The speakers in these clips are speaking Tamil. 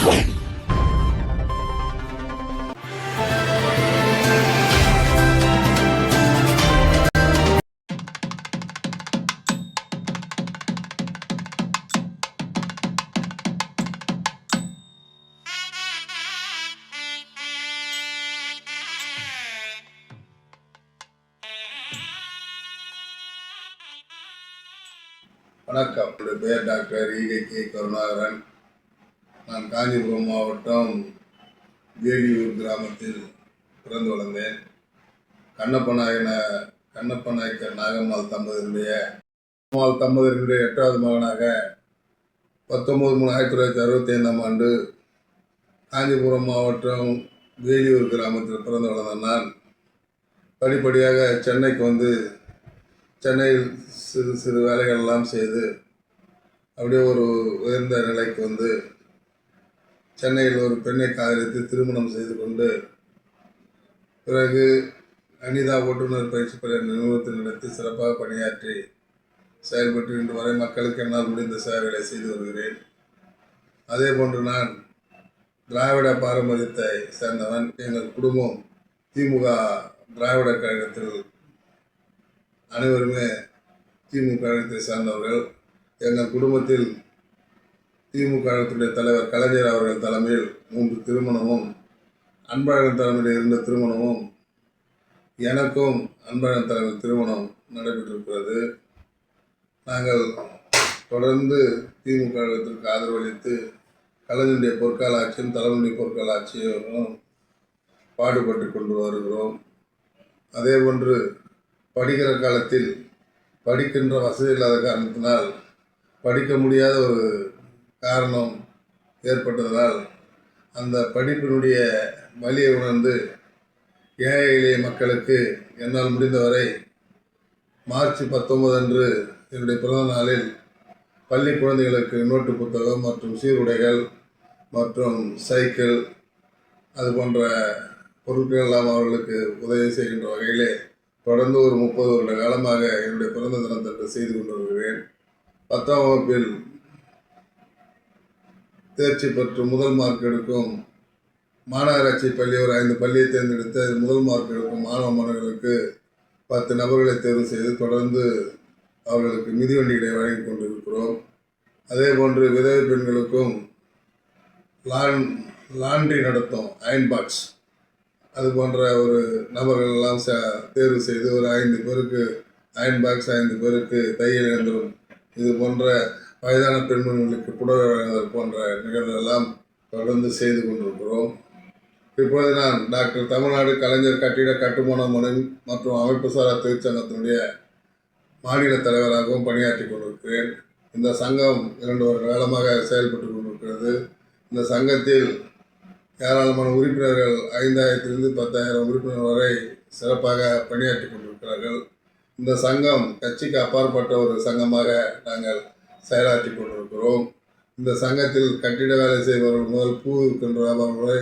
வணக்கம். என்னுடைய பெயர் டாக்டர் ஈகே கருணாகரன். நான் காஞ்சிபுரம் மாவட்டம் வேலியூர் கிராமத்தில் பிறந்து வளர்ந்தேன். கண்ணப்ப நாயக்கர் நாகம்மாள் தம்பதியினுடைய 8வது மகனாக 19/3/1965 ஆண்டு காஞ்சிபுரம் மாவட்டம் வேலியூர் கிராமத்தில் பிறந்து வளர்ந்த நான் படிப்படியாக சென்னைக்கு வந்து சென்னையில் சிறு சிறு வேலைகள் எல்லாம் செய்து அப்படியே ஒரு உயர்ந்த நிலைக்கு வந்து சென்னையில் ஒரு பெண்ணை காதலித்து திருமணம் செய்து கொண்டு பிறகு அனிதா ஓட்டுநர் பயிற்சி பயிர் நிறுவனத்தில் நடத்தி சிறப்பாக பணியாற்றி செயல்பட்டு இன்று வரை மக்களுக்கு என்னால் முடிந்த சேவைகளை செய்து வருகிறேன். அதே போன்று நான் திராவிட பாரம்பரியத்தை சேர்ந்தவன். எங்கள் குடும்பம் திமுக திராவிட கழகத்தில் அனைவருமே திமுக கழகத்தை சார்ந்தவர்கள். எங்கள் குடும்பத்தில் திமுக கழகத்துடைய தலைவர் கலைஞர் அவர்கள் தலைமையில் 3 திருமணமும், அன்பழகன் தலைமையில் 2 திருமணமும், எனக்கும் அன்பழகன் தலைமையில் திருமணம் நடைபெற்றிருக்கிறது. நாங்கள் தொடர்ந்து திமுக கழகத்திற்கு ஆதரவளித்து கலைஞருடைய பொற்கால ஆட்சியும் தலைவனுடைய பொற்கால ஆட்சியும் பாடுபட்டு கொண்டு வருகிறோம். அதே போன்று படிக்கிற காலத்தில் படிக்கின்ற வசதி இல்லாத காரணத்தினால் படிக்க முடியாத ஒரு காரணம் ஏற்பட்டதால் அந்த படிப்பினுடைய வலியை உணர்ந்து ஏழை எளிய மக்களுக்கு என்னால் முடிந்தவரை மார்ச் 19 அன்று என்னுடைய பிறந்த நாளில் பள்ளி குழந்தைகளுக்கு நோட்டு புத்தகம் மற்றும் சீருடைகள் மற்றும் சைக்கிள் அது போன்ற பொருட்கள் எல்லாம் அவர்களுக்கு உதவி செய்கின்ற வகையிலே தொடர்ந்து ஒரு 30 வருட காலமாக என்னுடைய பிறந்த தினத்தன்று செய்து கொண்டு வருகிறேன். 10ஆம் வகுப்பில் தேர்ச்சி பெற்று முதல் மார்க் எடுக்கும் மாநகராட்சி பள்ளி ஒரு 5 பள்ளியை தேர்ந்தெடுத்து முதல் மார்க் எடுக்கும் மாணவ மாணவர்களுக்கு 10 நபர்களை தேர்வு செய்து தொடர்ந்து அவர்களுக்கு மிதிவண்டிகளை வழங்கி கொண்டிருக்கிறோம். அதே போன்று விதவை பெண்களுக்கும் லாண்ட்ரி நடத்தும் அயன் பாக்ஸ் அது போன்ற ஒரு நபர்கள் எல்லாம் தேர்வு செய்து ஒரு 5 பேருக்கு அயன் பாக்ஸ், 5 பேருக்கு தையல் இயந்திரம், இது போன்ற வயதான பெண்மணிகளுக்கு புடவை வழங்குதல் போன்ற நிகழ்வுகளெல்லாம் தொடர்ந்து செய்து கொண்டிருக்கிறோம். இப்பொழுது நான் டாக்டர் தமிழ்நாடு கலைஞர் கட்டிட கட்டுமான மற்றும் அமைப்பு சாரா தொழிற்சங்கத்தினுடைய மாநில தலைவராகவும் பணியாற்றி கொண்டிருக்கிறேன். இந்த சங்கம் 2 வருட காலமாக செயல்பட்டு கொண்டிருக்கிறது. இந்த சங்கத்தில் ஏராளமான உறுப்பினர்கள் 5000 10,000 உறுப்பினர் வரை சிறப்பாக பணியாற்றி கொண்டிருக்கிறார்கள். இந்த சங்கம் கட்சிக்கு அப்பாற்பட்ட ஒரு சங்கமாக நாங்கள் செயலாற்றி கொண்டிருக்கிறோம். இந்த சங்கத்தில் கட்டிட வேலை செய்பவர்கள் முதல் பூ விற்கின்ற வியாபாரங்களை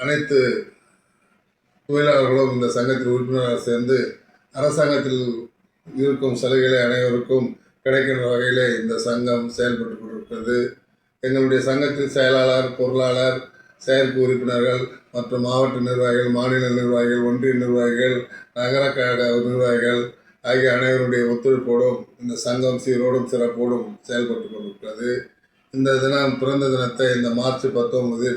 அனைத்து தொழிலாளர்களும் இந்த சங்கத்தில் உறுப்பினராக சேர்ந்து அரசாங்கத்தில் இருக்கும் சலுகைகளை அனைவருக்கும் கிடைக்கின்ற வகையிலே இந்த சங்கம் செயல்பட்டு கொண்டிருக்கிறது. எங்களுடைய சங்கத்தில் செயலாளர், பொருளாளர், செயற்கு உறுப்பினர்கள் மற்றும் மாவட்ட நிர்வாகிகள், மாநில நிர்வாகிகள், ஒன்றிய நிர்வாகிகள், நகர கழக நிர்வாகிகள் ஆகிய அனைவருடைய ஒத்துழைப்போடும் இந்த சங்கம் சீரோடும் சிறப்போடும் செயல்பட்டு கொண்டிருக்கிறது. இந்த தினம் பிறந்த தினத்தை இந்த மார்ச் 19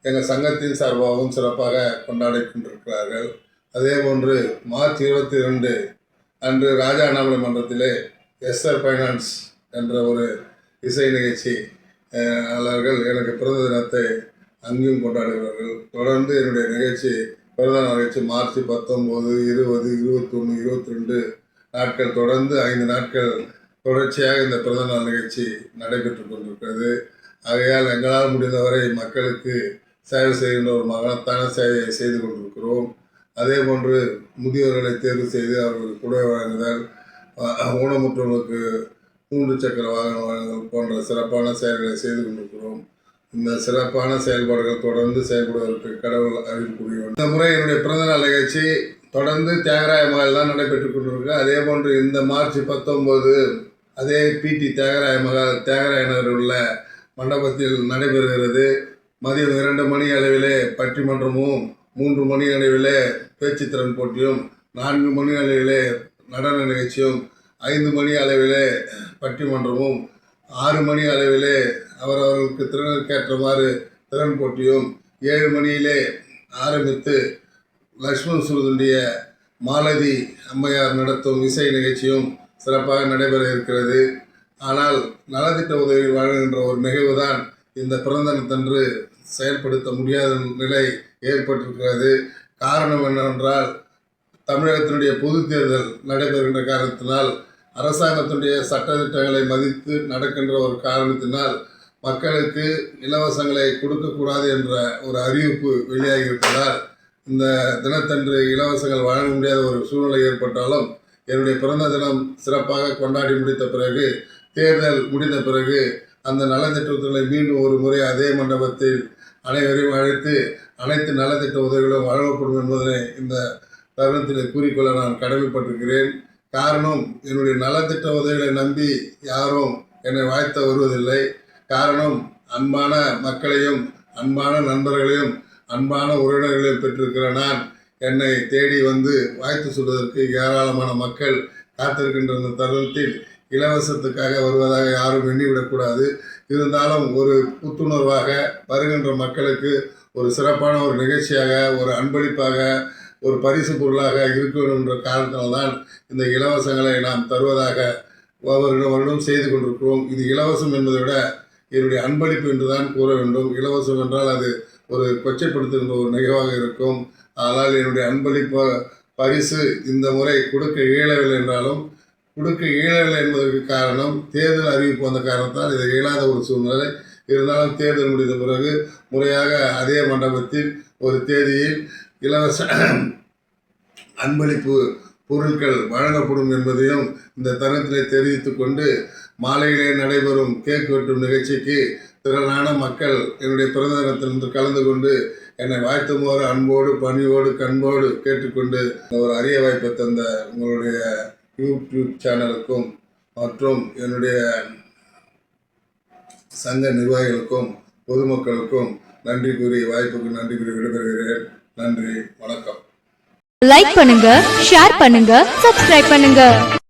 எங்கள் சங்கத்தின் சார்பாகவும் சிறப்பாக கொண்டாடி கொண்டிருக்கிறார்கள். அதே போன்று மார்ச் 22 அன்று ராஜா அண்ணாமலை மன்றத்திலே எஸ்ஆர் ஃபைனான்ஸ் என்ற ஒரு இசை நிகழ்ச்சி எனக்கு பிறந்த தினத்தை அங்கேயும் கொண்டாடுகிறார்கள். தொடர்ந்து என்னுடைய பிறந்த நிகழ்ச்சி மார்ச் 19, 20, 21, 22 நாட்கள் தொடர்ந்து 5 நாட்கள் தொடர்ச்சியாக இந்த பிறந்தநாள் நிகழ்ச்சி நடைபெற்று கொண்டிருக்கிறது. ஆகையால் எங்களால் முடிந்தவரை மக்களுக்கு சேவை செய்கின்ற ஒரு மகத்தான சேவையை செய்து கொண்டிருக்கிறோம். அதே போன்று முதியோர்களை தேர்வு செய்து அவர்களுக்கு புடவை வழங்குதல், ஊனமுற்றவர்களுக்கு 3 சக்கர வாகனம் வழங்குதல் போன்ற சிறப்பான செயல்களை செய்து கொண்டிருக்கிறோம். இந்த சிறப்பான செயல்பாடுகள் தொடர்ந்து செயல்படுவதற்கு கடவுள் அருள் புரியும். இந்த முறை என்னுடைய பிறந்தநாள் நிகழ்ச்சி தொடர்ந்து தியாகராய மகால் தான் நடைபெற்றுக் கொண்டிருக்கு. அதே போன்று இந்த மார்ச் 19 அதே பிடி தியாகராய மகால் தியாகராய நகரில் உள்ள மண்டபத்தில் நடைபெறுகிறது. மதியம் 2 மணி அளவிலே பட்டிமன்றமும், 3 மணி அளவிலே பேச்சுத்திறன் போட்டியும், 4 மணி அளவிலே நடன நிகழ்ச்சியும், 5 மணி அளவிலே பட்டிமன்றமும், 6 மணி அளவிலே அவரவர்களுக்கு திறனுக்கேற்றவாறு திறன் போட்டியும், 7 மணியிலே ஆரம்பித்து லக்ஷ்மண் சுருதுண்டிய மாலதி அம்மையார் நடத்தும் இசை நிகழ்ச்சியும் சிறப்பாக நடைபெற இருக்கிறது. ஆனால் நலத்திட்ட உதவி வழங்குகின்ற ஒரு நிகழ்வுதான் இந்த பிறந்த தினத்தன்று செயல்படுத்த முடியாத நிலை ஏற்பட்டிருக்கிறது. காரணம் என்னவென்றால், தமிழகத்தினுடைய பொது தேர்தல் நடைபெறுகின்ற காரணத்தினால், அரசாங்கத்தினுடைய சட்டத்திட்டங்களை மதித்து நடக்கின்ற ஒரு காரணத்தினால் மக்களுக்கு இலவசங்களை கொடுக்கக்கூடாது என்ற ஒரு அறிவிப்பு வெளியாகி இருப்பதால் இந்த தினத்தன்று இலவசங்கள் வழங்க முடியாத ஒரு சூழ்நிலை ஏற்பட்டாலும், என்னுடைய பிறந்த தினம் சிறப்பாக கொண்டாடி முடித்த பிறகு, தேர்தல் முடிந்த பிறகு அந்த நலத்திட்டங்களை மீண்டும் ஒரு முறை அதே மண்டபத்தில் அனைவரையும் அழைத்து அனைத்து நலத்திட்ட உதவிகளும் வழங்கப்படும் என்பதனை இந்த தருணத்தில் கூறிக்கொள்ள நான் கடமைப்பட்டிருக்கிறேன். காரணம், என்னுடைய நலத்திட்ட உதவிகளை நம்பி யாரும் என்னை வாழ்த்த வருவதில்லை. காரணம், அன்பான மக்களையும் அன்பான நண்பர்களையும் அன்பான உறவினர்களையும் பெற்றிருக்கிற நான் என்னை தேடி வந்து வாழ்த்து சொல்வதற்கு ஏராளமான மக்கள் காத்திருக்கின்ற இந்த தருணத்தில் இலவசத்துக்காக வருவதாக யாரும் எண்ணிவிடக்கூடாது. இருந்தாலும் ஒரு புத்துணர்வாக வருகின்ற மக்களுக்கு ஒரு சிறப்பான ஒரு நிகழ்ச்சியாக, ஒரு அன்பளிப்பாக, ஒரு பரிசு பொருளாக இருக்க வேண்டும் என்ற காரணத்தினால்தான் இந்த இலவசங்களை நாம் தருவதாக வருடம் செய்து கொண்டிருக்கிறோம். இது இலவசம் என்பதை விட என்னுடைய அன்பளிப்பு என்றுதான் கூற வேண்டும். இலவசம் என்றால் அது ஒரு கொச்சைப்படுத்துகின்ற ஒரு நிகழ்வாக இருக்கும். ஆனால் என்னுடைய அன்பளிப்பு பரிசு இந்த முறை கொடுக்க இயலவில்லை என்றாலும், கொடுக்க இயலவில்லை என்பதற்கு காரணம் தேர்தல் அறிவிப்பு வந்த காரணத்தால் இதை இயலாத ஒரு சூழ்நிலை. இருந்தாலும் தேர்தல் முடிந்த பிறகு முறையாக அதே மண்டபத்தில் ஒரு தேதியில் இலவச அன்பளிப்பு பொருட்கள் வழங்கப்படும் என்பதையும் இந்த தருணத்திலே தெரிவித்துக் கொண்டு, மாலையிலே நடைபெறும் கேக் வெட்டும் நிகழ்ச்சிக்கு திரளான மக்கள் என்னுடைய பிறந்த தினத்திலிருந்து கலந்து கொண்டு என்னை வாழ்த்துமாறு அன்போடு பணிவோடு கண்போடு கேட்டுக்கொண்டு, ஒரு அரிய வாய்ப்பை தந்த உங்களுடைய யூடியூப் சேனலுக்கும் மற்றும் என்னுடைய சங்க நிர்வாகிகளுக்கும் பொதுமக்களுக்கும் நன்றி கூறி, வாய்ப்புக்கு நன்றி கூறி விடைபெறுகிறேன். நன்றி, வணக்கம். லைக் பண்ணுங்க, ஷேர் பண்ணுங்க, சப்ஸ்கிரைப் பண்ணுங்க.